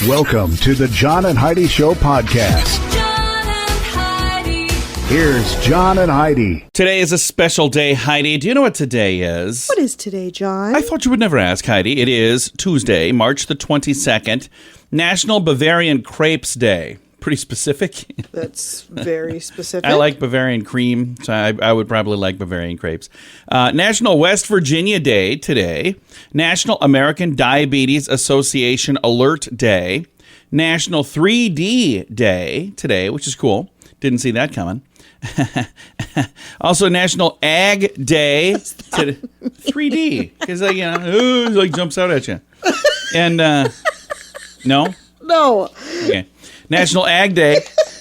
Welcome to the John and Heidi Show podcast. John and Heidi. Here's John and Heidi. Today is a special day, Heidi. Do you know what today is? What is today, John? I thought you would never ask, Heidi. It is Tuesday, March the 22nd, National Bavarian Crepes Day. Pretty specific. That's very specific. I like Bavarian cream, so I would probably like Bavarian crepes. National West Virginia Day today. National American Diabetes Association Alert Day. National 3D Day today, which is cool. Didn't see that coming. Also, National Ag Day. 3D. Because, it like jumps out at you. And, no? No. Okay. National Ag Day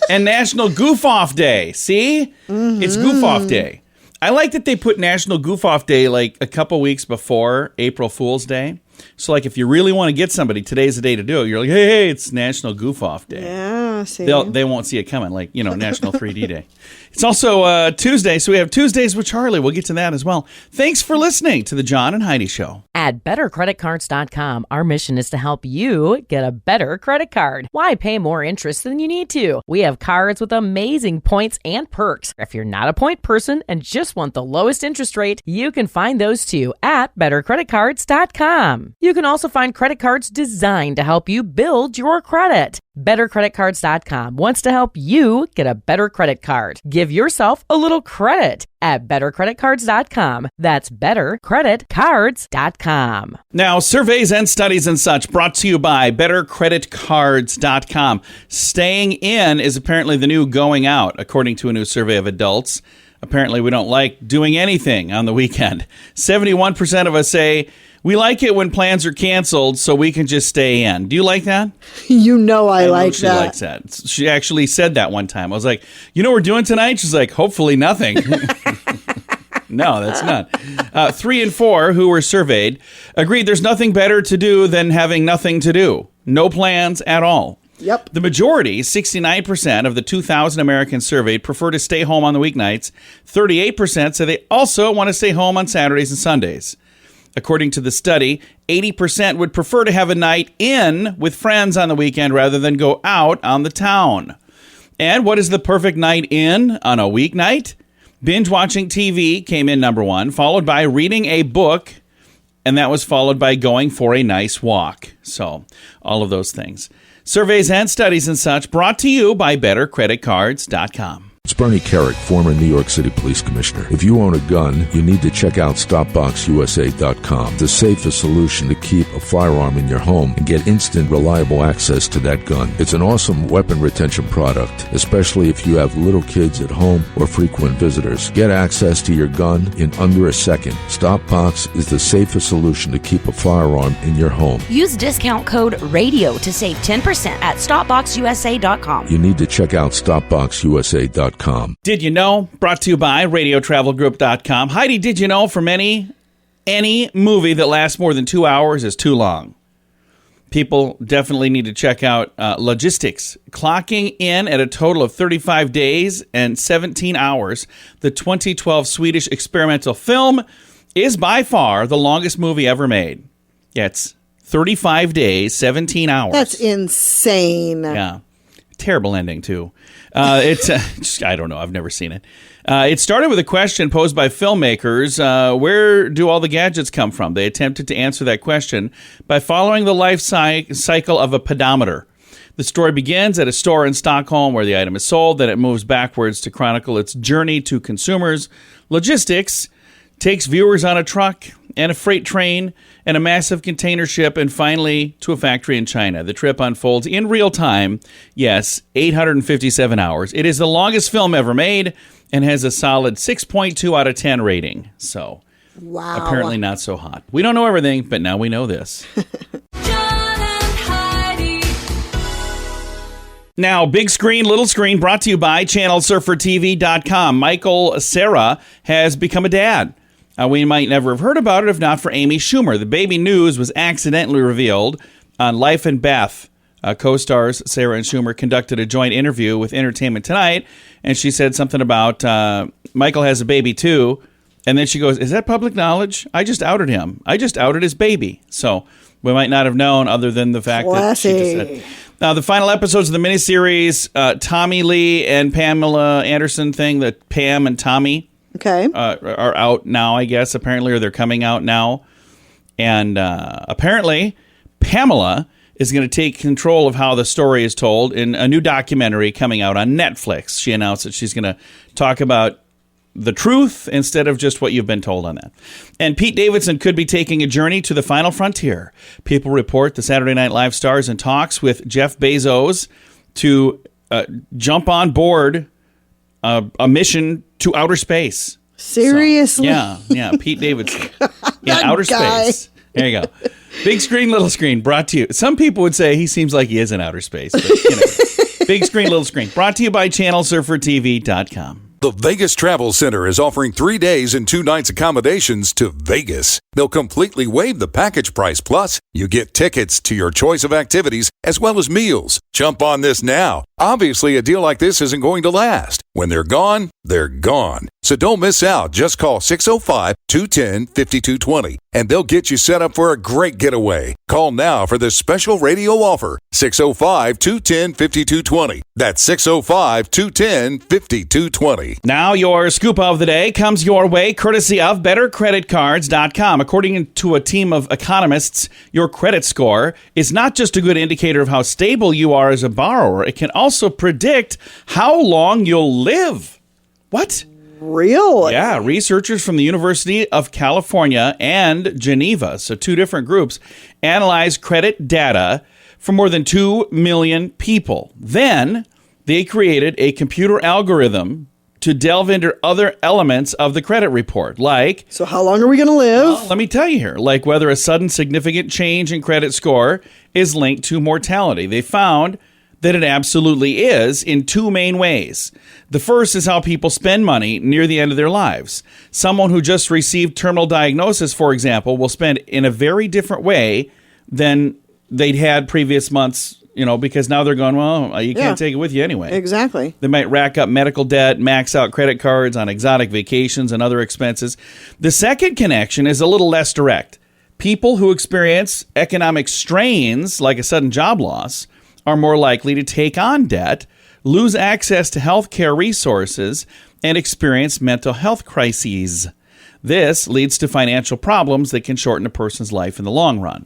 and National Goof Off Day. See? Mm-hmm. It's Goof Off Day. I like that they put National Goof Off Day like a couple weeks before April Fool's Day. So like if you really want to get somebody, today's the day to do it. You're like, hey, it's National Goof Off Day. Yeah, see. They won't see it coming, like, National 3D Day. It's also Tuesday, so we have Tuesdays with Charlie. We'll get to that as well. Thanks for listening to the John and Heidi Show. At bettercreditcards.com, our mission is to help you get a better credit card. Why pay more interest than you need to? We have cards with amazing points and perks. If you're not a point person and just want the lowest interest rate, you can find those too at bettercreditcards.com. You can also find credit cards designed to help you build your credit. BetterCreditCards.com wants to help you get a better credit card. Give yourself a little credit at BetterCreditCards.com. That's BetterCreditCards.com. Now, surveys and studies and such brought to you by BetterCreditCards.com. Staying in is apparently the new going out, according to a new survey of adults. Apparently, we don't like doing anything on the weekend. 71% of us say we like it when plans are canceled so we can just stay in. Do you like that? I like she that. likes that. She actually said that one time. I was like, what we're doing tonight? She's like, hopefully nothing. No, that's not. 3 and 4 who were surveyed agreed there's nothing better to do than having nothing to do. No plans at all. Yep. The majority, 69% of the 2,000 Americans surveyed, prefer to stay home on the weeknights. 38% say they also want to stay home on Saturdays and Sundays. According to the study, 80% would prefer to have a night in with friends on the weekend rather than go out on the town. And what is the perfect night in on a weeknight? Binge watching TV came in number 1, followed by reading a book, and that was followed by going for a nice walk. So, all of those things. Surveys and studies and such brought to you by BetterCreditCards.com. It's Bernie Carrick, former New York City Police Commissioner. If you own a gun, you need to check out StopBoxUSA.com, the safest solution to keep a firearm in your home and get instant, reliable access to that gun. It's an awesome weapon retention product, especially if you have little kids at home or frequent visitors. Get access to your gun in under a second. StopBox is the safest solution to keep a firearm in your home. Use discount code RADIO to save 10% at StopBoxUSA.com. You need to check out StopBoxUSA.com. Did you know? Brought to you by RadioTravelGroup.com. Heidi, did you know for many, any movie that lasts more than 2 hours is too long? People definitely need to check out Logistics. Clocking in at a total of 35 days and 17 hours, the 2012 Swedish experimental film is by far the longest movie ever made. Yeah, it's 35 days, 17 hours. That's insane. Yeah. Terrible ending, too. It's I don't know. I've never seen it. It started with a question posed by filmmakers. Where do all the gadgets come from? They attempted to answer that question by following the life cycle of a pedometer. The story begins at a store in Stockholm where the item is sold. Then it moves backwards to chronicle its journey to consumers. Logistics takes viewers on a truck and a freight train and a massive container ship and finally to a factory in China. The trip unfolds in real time. Yes, 857 hours. It is the longest film ever made and has a solid 6.2 out of 10 rating. So, wow. Apparently not so hot. We don't know everything, but now we know this. John and Heidi. Now, big screen, little screen, brought to you by ChannelSurferTV.com. Michael Cera has become a dad. We might never have heard about it if not for Amy Schumer. The baby news was accidentally revealed on Life and Beth. Co-stars Sarah and Schumer conducted a joint interview with Entertainment Tonight, and she said something about Michael has a baby too, and then she goes, is that public knowledge? I just outed him. I just outed his baby. So we might not have known other than the fact that she just said. Now, the final episodes of the miniseries, Tommy Lee and Pamela Anderson thing, the Pam and Tommy, Okay. are out now, I guess, apparently, or they're coming out now. And apparently, Pamela is going to take control of how the story is told in a new documentary coming out on Netflix. She announced that she's going to talk about the truth instead of just what you've been told on that. And Pete Davidson could be taking a journey to the final frontier. People report the Saturday Night Live stars in talks with Jeff Bezos to jump on board a mission to outer space. Seriously? So, yeah, Pete Davidson. In outer guy. space. There you go. Big screen, little screen, brought to you. Some people would say he seems like he is in outer space. But, big screen, little screen. Brought to you by ChannelSurferTV.com. The Vegas Travel Center is offering 3 days and 2 nights accommodations to Vegas. They'll completely waive the package price. Plus, you get tickets to your choice of activities as well as meals. Jump on this now. Obviously, a deal like this isn't going to last. When they're gone, they're gone. So don't miss out. Just call 605-210-5220 and they'll get you set up for a great getaway. Call now for this special radio offer. 605-210-5220. That's 605-210-5220. Now your scoop of the day comes your way courtesy of BetterCreditCards.com. According to a team of economists, your credit score is not just a good indicator of how stable you are as a borrower. It can also predict how long you'll live. What? Really? Yeah, researchers from the University of California and Geneva, so 2 different groups, analyzed credit data for more than 2 million people. Then they created a computer algorithm to delve into other elements of the credit report, like... So how long are we going to live? Well, let me tell you here, like whether a sudden significant change in credit score is linked to mortality. They found that it absolutely is in 2 main ways. The first is how people spend money near the end of their lives. Someone who just received terminal diagnosis, for example, will spend in a very different way than they'd had previous months, because now they're going, well, you can't take it with you anyway. Exactly. They might rack up medical debt, max out credit cards on exotic vacations and other expenses. The second connection is a little less direct. People who experience economic strains, like a sudden job loss, are more likely to take on debt, lose access to health care resources, and experience mental health crises. This leads to financial problems that can shorten a person's life in the long run.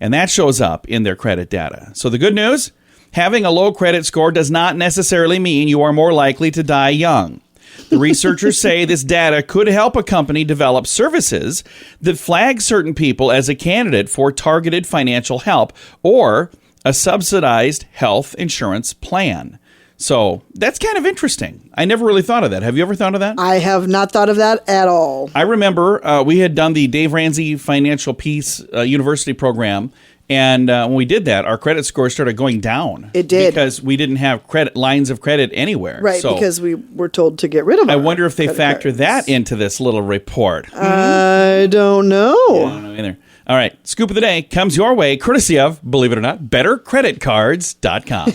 And that shows up in their credit data. So the good news, having a low credit score does not necessarily mean you are more likely to die young. The researchers say this data could help a company develop services that flag certain people as a candidate for targeted financial help or a subsidized health insurance plan. So that's kind of interesting. I never really thought of that. Have you ever thought of that? I have not thought of that at all. I remember we had done the Dave Ramsey Financial Peace University program. And when we did that, our credit score started going down. It did. Because we didn't have lines of credit anywhere. Right, so because we were told to get rid of it. I wonder if they factor that into this little report. I don't know. I don't know either. All right, scoop of the day comes your way courtesy of, believe it or not, BetterCreditCards.com.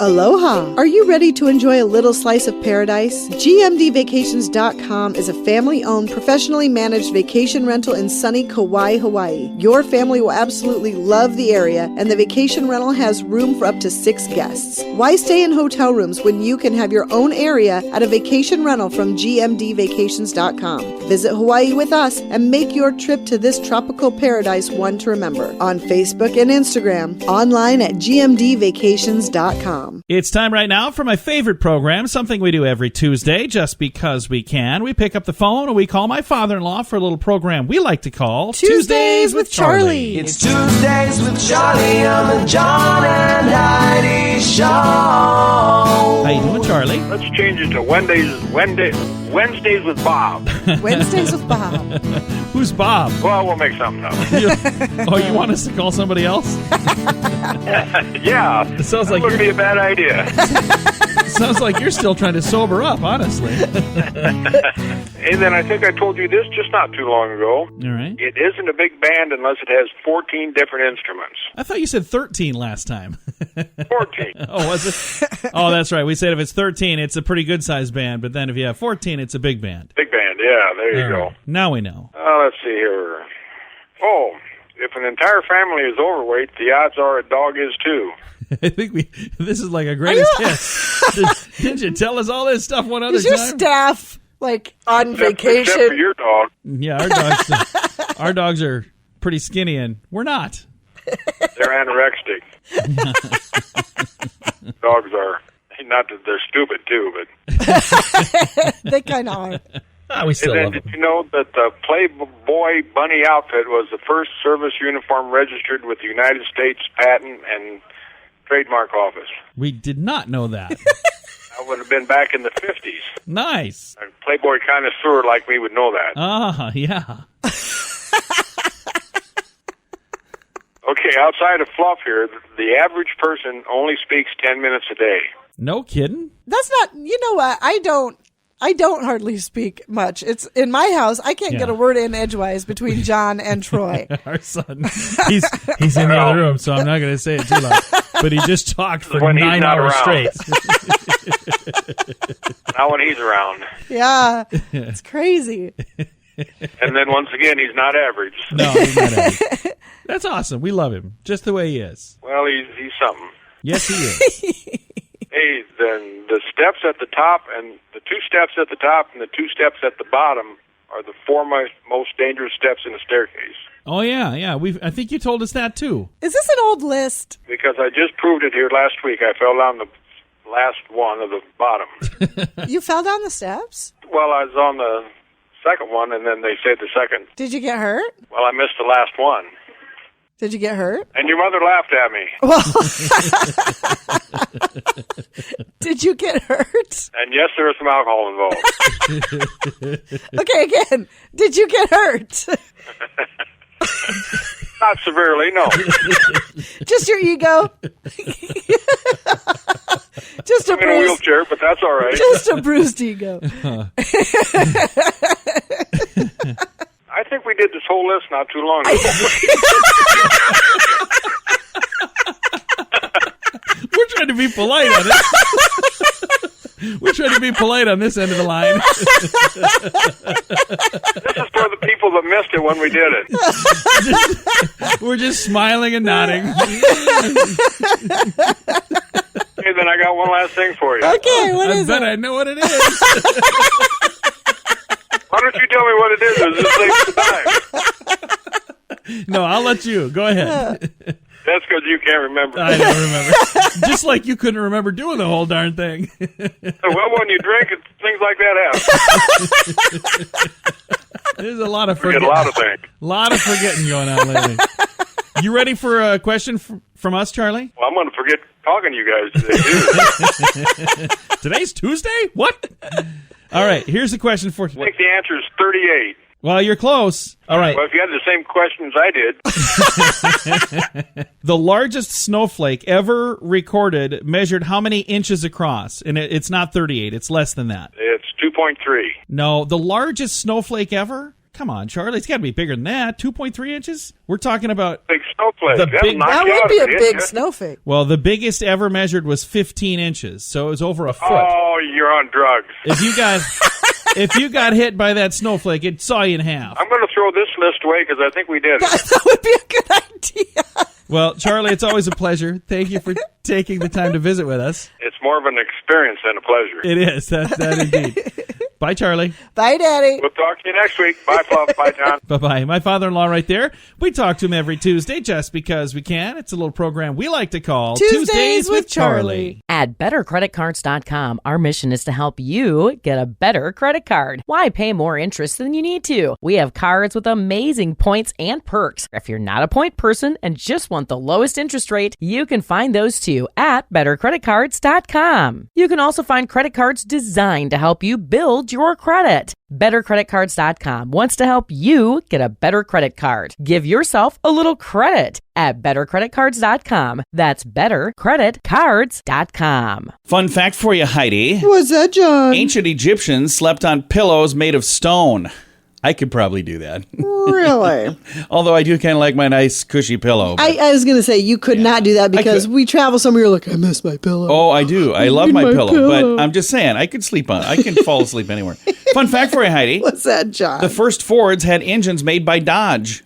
Aloha! Are you ready to enjoy a little slice of paradise? GMDVacations.com is a family-owned, professionally managed vacation rental in sunny Kauai, Hawaii. Your family will absolutely love the area, and the vacation rental has room for up to 6 guests. Why stay in hotel rooms when you can have your own area at a vacation rental from GMDVacations.com? Visit Hawaii with us and make your trip to this tropical paradise one to remember. On Facebook and Instagram, online at GMDVacations.com. It's time right now for my favorite program, something we do every Tuesday just because we can. We pick up the phone and we call my father-in-law for a little program we like to call Tuesdays with Charlie. It's Tuesdays with Charlie on the John and Heidi Show. How you doing, Charlie? Let's change it to Wednesdays with Bob. Wednesdays with Bob. Who's Bob? Well, we'll make something up. You want us to call somebody else? Yeah, It sounds like that would be a bad idea. sounds like you're still trying to sober up, honestly. And then I think I told you this just not too long ago. All right. It isn't a big band unless it has 14 different instruments. I thought you said 13 last time. 14. Oh, was it? Oh, that's right. We said if it's 13, it's a pretty good-sized band, but then if you have 14, it's a big band. Big band, yeah, there you All go. right. Now we know. Let's see here. Oh, if an entire family is overweight, the odds are a dog is too. I think this is like a greatest hits. Didn't you tell us all this stuff one other Is your time? staff like on vacation? Except for your dog. Yeah, our dogs are pretty skinny, and we're not. They're anorexic. Dogs are. Not that they're stupid, too, but... They kind of are. We still and love then, them. did you know that the Playboy Bunny outfit was the first service uniform registered with the United States Patent and Trademark Office? We did not know that. That would have been back in the 50s. Nice. A Playboy connoisseur like me would know that. Ah, yeah. Okay, outside of fluff here, the average person only speaks 10 minutes a day. No kidding? That's not. You know what? I don't hardly speak much. It's in my house. I can't get a word in edgewise between John and Troy. Our son, he's in the other room, so I'm not going to say it too loud. But he just talked for When he's 9 not hours around. straight. Not when he's around. Yeah, it's crazy. And then once again, he's not average. No, he's not average. That's awesome. We love him just the way he is. Well, he's something. Yes, he is. Hey, then the steps at the top and the 2 steps at the top and the 2 steps at the bottom are the 4 most dangerous steps in a staircase. Oh yeah. I think you told us that too. Is this an old list? Because I just proved it here last week. I fell down the last one of the bottom. You fell down the steps? Well, I was on the second one, and then they said the second. Did you get hurt? Well, I missed the last one. Did you get hurt? And your mother laughed at me. Well, did you get hurt? And yes, there was some alcohol involved. Okay, again, did you get hurt? Not severely, no. Just your ego? Just a I'm in a bruised wheelchair, but that's all right. Just a bruised ego. I think we did this whole list not too long ago. We're trying to be polite on it. We're trying to be polite on this end of the line. This is for the people that missed it when we did it. We're just smiling and nodding. Okay, then I got one last thing for you. Okay, what is bet it? I know what it is. Why don't you tell me what it is? Does this save the time? No, I'll let you. Go ahead. That's because you can't remember. I don't remember. Just like you couldn't remember doing the whole darn thing. Well, when you drink, things like that happen. There's a lot of Forget a lot of things. lot of forgetting going on lately. You ready for a question from us, Charlie? Well, I'm going to forget talking to you guys today, too. Today's Tuesday? What? All right, here's the question for you. I think the answer is 38. Well, you're close. All right. Well, if you had the same questions I did. The largest snowflake ever recorded measured how many inches across? And it's not 38. It's less than that. It's 2.3. No, the largest snowflake ever? Come on, Charlie. It's got to be bigger than that. 2.3 inches? We're talking about... Big snowflake. The That'll big- knock That you would out be a if it hits big you. snowflake. Well, the biggest ever measured was 15 inches, so it was over a foot. Oh, you're on drugs. If you got hit by that snowflake, it saw you in half. I'm going to throw this list away because I think we did it. That would be a good idea. Well, Charlie, it's always a pleasure. Thank you for taking the time to visit with us. It's more of an experience than a pleasure. It is. That indeed. Bye, Charlie. Bye, Daddy. We'll talk to you next week. Bye, Fluff. Bye, John. Bye-bye. My father-in-law right there. We talk to him every Tuesday just because we can. It's a little program we like to call Tuesdays with Charlie. At bettercreditcards.com, our mission is to help you get a better credit card. Why pay more interest than you need to? We have cards with amazing points and perks. If you're not a point person and just want the lowest interest rate, you can find those too at bettercreditcards.com. You can also find credit cards designed to help you build your credit. BetterCreditCards.com wants to help you get a better credit card. Give yourself a little credit at BetterCreditCards.com. That's BetterCreditCards.com. Fun fact for you, Heidi. What's that, John? Ancient Egyptians slept on pillows made of stone. I could probably do that. Really? Although I do kind of like my nice cushy pillow. but- I was going to say, you could not do that because could. we travel somewhere, you're like, I miss my pillow. Oh, I do. I love need my my pillow, pillow. but I'm just saying I could sleep on. I can fall asleep anywhere. Fun fact for you, Heidi. What's that, John? The first Fords had engines made by Dodge.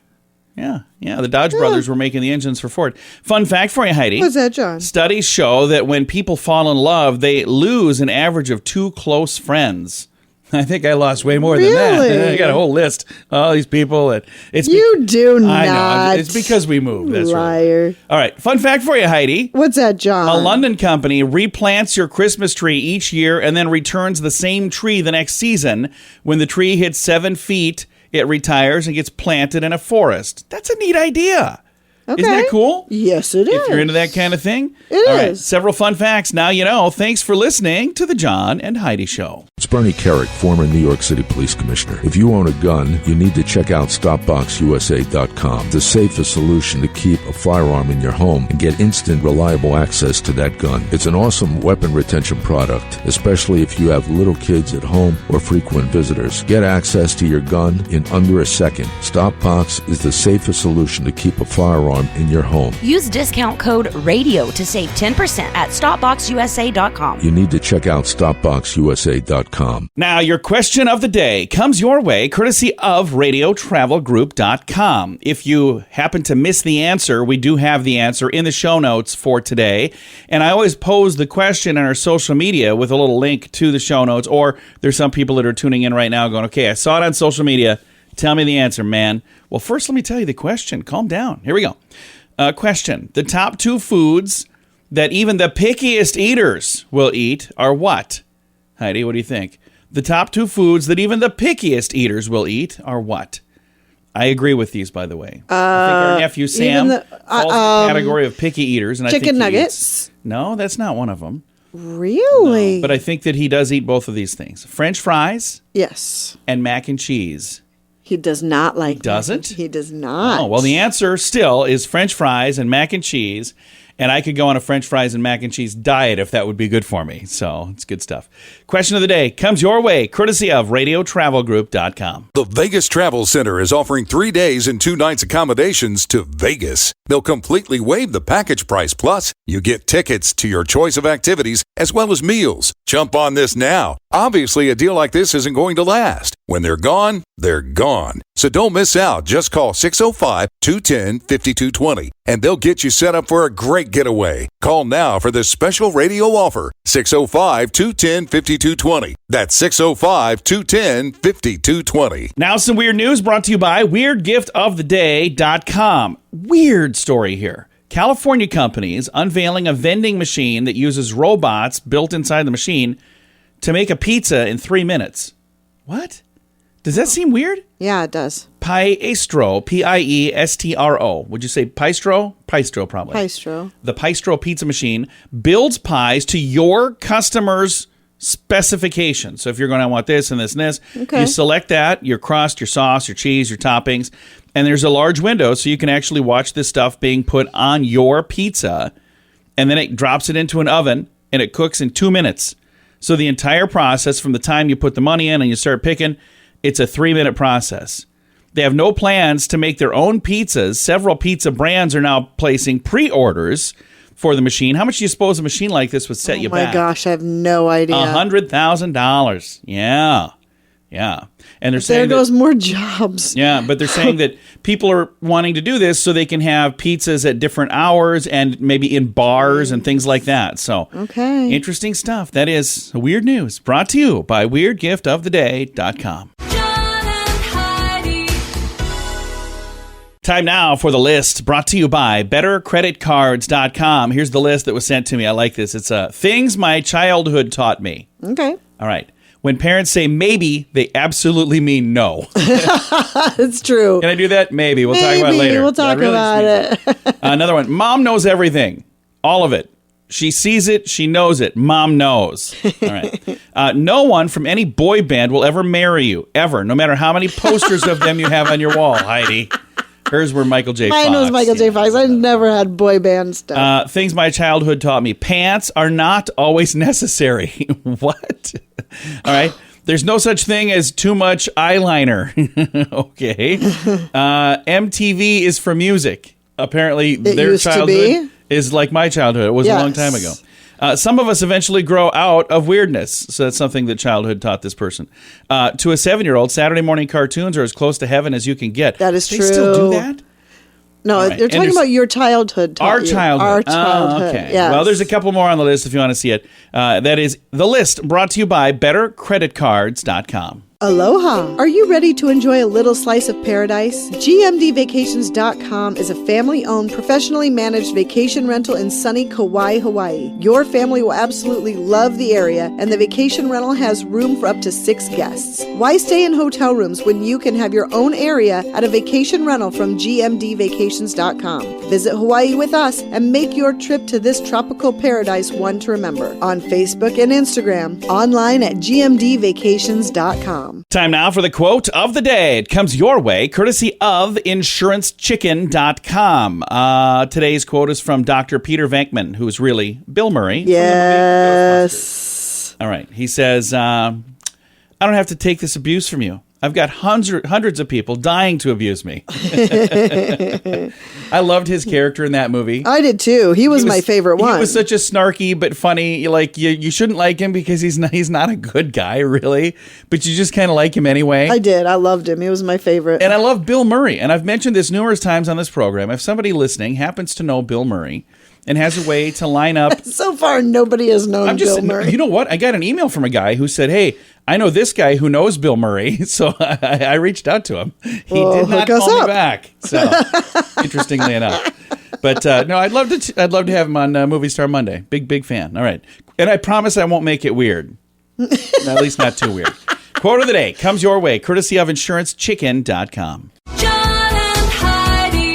Yeah. The Dodge brothers were making the engines for Ford. Fun fact for you, Heidi. What's that, John? Studies show that when people fall in love, they lose an average of 2 close friends. I think I lost way more than that. Really? I got a whole list. All these people. You do I not. know. It's because we moved. That's Liar. right. All right. Fun fact for you, Heidi. What's that, John? A London company replants your Christmas tree each year and then returns the same tree the next season. When the tree hits 7 feet, it retires and gets planted in a forest. That's a neat idea. Okay. Isn't that cool? Yes, it is. If you're into that kind of thing. It All right, is. several fun facts. Now you know. Thanks for listening to the John and Heidi Show. It's Bernie Carrick, former New York City Police Commissioner. If you own a gun, you need to check out StopBoxUSA.com, the safest solution to keep a firearm in your home and get instant, reliable access to that gun. It's an awesome weapon retention product, especially if you have little kids at home or frequent visitors. Get access to your gun in under a second. StopBox is the safest solution to keep a firearm in your home. Use discount code RADIO to save 10% at StopBoxUSA.com. You need to check out StopBoxUSA.com. Now, your question of the day comes your way courtesy of RadioTravelGroup.com. If you happen to miss the answer, we do have the answer in the show notes for today. And I always pose the question on our social media with a little link to the show notes. Or there's some people that are tuning in right now going, okay, I saw it on social media. Tell me the answer, man. Well, first, let me tell you the question. Calm down. Here we go. Question. The top 2 foods that even the pickiest eaters will eat are what? Heidi, what do you think? The top 2 foods that even the pickiest eaters will eat are what? I agree with these, by the way. I think our nephew Sam falls in the category of picky eaters. And chicken I think nuggets? No, that's not one of them. Really? No, but I think that he does eat both of these things. French fries. Yes. And mac and cheese. He does not like He doesn't? He does not. Oh, well, the answer still is French fries and mac and cheese. And I could go on a French fries and mac and cheese diet if that would be good for me. So it's good stuff. Question of the day comes your way, courtesy of RadioTravelGroup.com. The Vegas Travel Center is offering 3 days and 2 nights accommodations to Vegas. They'll completely waive the package price. Plus, you get tickets to your choice of activities as well as meals. Jump on this now. Obviously, a deal like this isn't going to last. When they're gone, they're gone. So don't miss out. Just call 605-210-5220 and they'll get you set up for a great getaway. Call now for this special radio offer. 605-210-5220. That's 605-210-5220. Now some weird news brought to you by WeirdGiftOfTheDay.com. Weird story here. California companies unveiling a vending machine that uses robots built inside the machine to make a pizza in 3 minutes. What? Does that seem weird? Yeah, it does. Piestro, Piestro. Would you say Piestro? Piestro, probably. Piestro. The Piestro pizza machine builds pies to your customer's specifications. So if you're going to want this and this and this, Okay. you select that, your crust, your sauce, your cheese, your toppings, and there's a large window so you can actually watch this stuff being put on your pizza, and then it drops it into an oven, and it cooks in 2 minutes. So the entire process from the time you put the money in and you start picking, it's a 3-minute process. They have no plans to make their own pizzas. Several pizza brands are now placing pre-orders for the machine. How much do you suppose a machine like this would set you back? Oh my gosh, I have no idea. $100,000. Yeah. And they're saying there goes more jobs. Yeah, but they're saying that people are wanting to do this so they can have pizzas at different hours and maybe in bars and things like that. So, Okay. Interesting stuff. That is weird news brought to you by WeirdGiftOfTheDay.com. John and Heidi. Time now for the list brought to you by BetterCreditCards.com. Here's the list that was sent to me. I like this. It's things my childhood taught me. Okay. All right. When parents say maybe, they absolutely mean no. It's true. Can I do that? Maybe. We'll talk about it later. We'll talk about it. Another one. Mom knows everything. All of it. She sees it. She knows it. Mom knows. All right. No one from any boy band will ever marry you. Ever. No matter how many posters of them you have on your wall, Heidi. Hers were Michael J. Fox. Mine was Michael J. Fox. I never had boy band stuff. Things my childhood taught me. Pants are not always necessary. What? All right. There's no such thing as too much eyeliner. Okay. MTV is for music. Apparently, their childhood is like my childhood. It was a long time ago. Some of us eventually grow out of weirdness. So that's something that childhood taught this person. To a 7-year-old, Saturday morning cartoons are as close to heaven as you can get. That is They true. still do that? No, All right. they're And talking there's- about your childhood. taught Our you. childhood. Our childhood. Okay. Yes. Well, there's a couple more on the list if you want to see it. That is the list brought to you by BetterCreditCards.com. Aloha! Are you ready to enjoy a little slice of paradise? GMDVacations.com is a family-owned, professionally managed vacation rental in sunny Kauai, Hawaii. Your family will absolutely love the area, and the vacation rental has room for up to 6 guests. Why stay in hotel rooms when you can have your own area at a vacation rental from GMDVacations.com? Visit Hawaii with us and make your trip to this tropical paradise one to remember. On Facebook and Instagram, online at GMDVacations.com. Time now for the quote of the day. It comes your way, courtesy of InsuranceChicken.com. Today's quote is from Dr. Peter Venkman, who is really Bill Murray. Yes. All right. He says, I don't have to take this abuse from you. I've got hundreds of people dying to abuse me. I loved his character in that movie. I did too. He was my favorite one. He was such a snarky but funny. Like you shouldn't like him because he's not a good guy really, but you just kind of like him anyway. I did. I loved him. He was my favorite. And I love Bill Murray. And I've mentioned this numerous times on this program. If somebody listening happens to know Bill Murray and has a way to line up. So far, nobody has known Bill Murray. You know what? I got an email from a guy who said, hey, I know this guy who knows Bill Murray. So I reached out to him. He did not call me back. So interestingly enough. But no, I'd love to have him on Movie Star Monday. Big fan. All right. And I promise I won't make it weird. At least not too weird. Quote of the day comes your way, courtesy of InsuranceChicken.com. John and Heidi.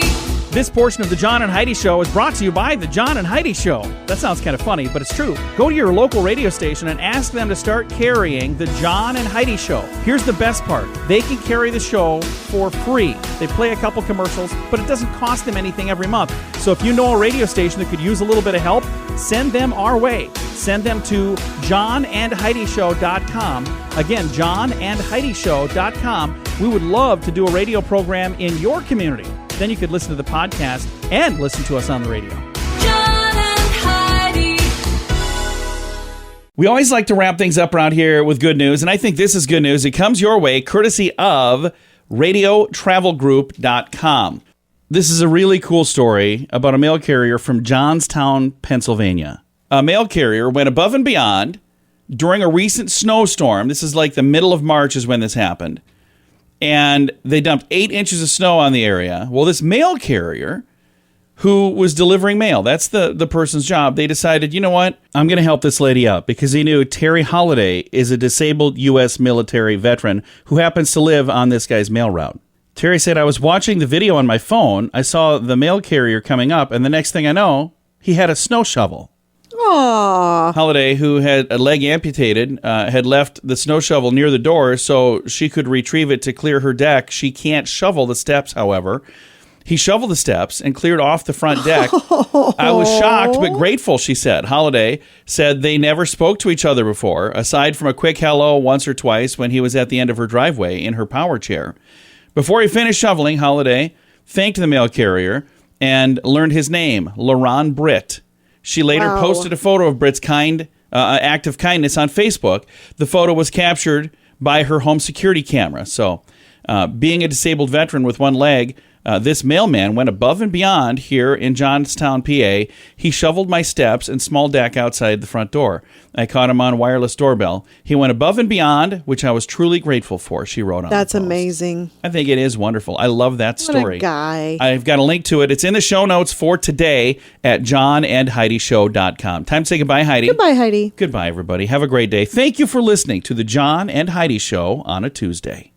This portion of the John and Heidi Show is brought to you by the John and Heidi Show. That sounds kind of funny, but it's true. Go to your local radio station and ask them to start carrying the John and Heidi Show. Here's the best part. They can carry the show for free. They play a couple commercials, but it doesn't cost them anything every month. So if you know a radio station that could use a little bit of help, send them our way. Send them to johnandheidishow.com. Again, johnandheidishow.com. We would love to do a radio program in your community. Then you could listen to the podcast and listen to us on the radio. John and Heidi. We always like to wrap things up around here with good news, and I think this is good news. It comes your way courtesy of RadioTravelGroup.com. This is a really cool story about a mail carrier from Johnstown, Pennsylvania. A mail carrier went above and beyond during a recent snowstorm. This is like the middle of March is when this happened. And they dumped 8 inches of snow on the area. Well, this mail carrier who was delivering mail, that's the person's job, they decided, you know what, I'm going to help this lady out because he knew Terry Holliday is a disabled U.S. military veteran who happens to live on this guy's mail route. Terry said, I was watching the video on my phone. I saw the mail carrier coming up, and the next thing I know, he had a snow shovel. Aww. Holiday, who had a leg amputated, had left the snow shovel near the door so she could retrieve it to clear her deck. She can't shovel the steps, however. He shoveled the steps and cleared off the front deck. I was shocked but grateful, she said. Holiday said they never spoke to each other before, aside from a quick hello once or twice when he was at the end of her driveway in her power chair. Before he finished shoveling, Holiday thanked the mail carrier and learned his name, LaRon Britt. She later posted a photo of Britt's act of kindness on Facebook. The photo was captured by her home security camera. So, being a disabled veteran with one leg, this mailman went above and beyond here in Johnstown, PA. He shoveled my steps and small deck outside the front door. I caught him on wireless doorbell. He went above and beyond, which I was truly grateful for, she wrote on That's the post. amazing. I think it is wonderful. I love that story. What a guy. I've got a link to it. It's in the show notes for today at johnandheidishow.com. Time to say goodbye, Heidi. Goodbye, Heidi. Goodbye, everybody. Have a great day. Thank you for listening to the John and Heidi Show on a Tuesday.